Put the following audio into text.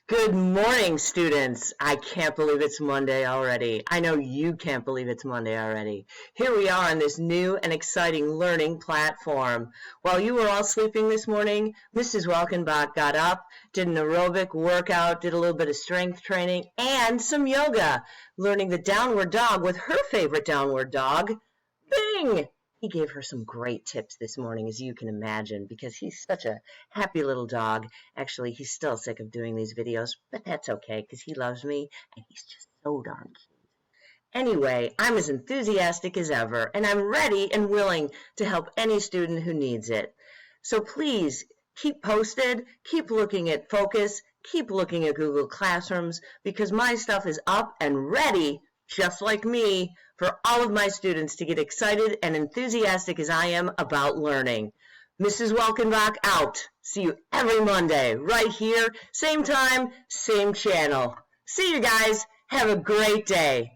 Good morning, students. I can't believe it's Monday already. I know you can't believe it's Monday already. Here we are on this new and exciting learning platform. While you were all sleeping this morning, Mrs. Welkenbach got up, did an aerobic workout, did a little bit of strength training, and some yoga, learning the downward dog with her favorite downward dog, Bing. He gave her some great tips this morning, as you can imagine, because he's such a happy little dog. Actually, he's still sick of doing these videos, but that's okay because he loves me and he's just so darn cute. Anyway, I'm as enthusiastic as ever, and I'm ready and willing to help any student who needs it. So please keep posted, keep looking at Focus, keep looking at Google Classrooms, because my stuff is up and ready, just like me, for all of my students to get excited and enthusiastic as I am about learning. Mrs. Welkenbach out. See you every Monday, right here, same time, same channel. See you guys. Have a great day.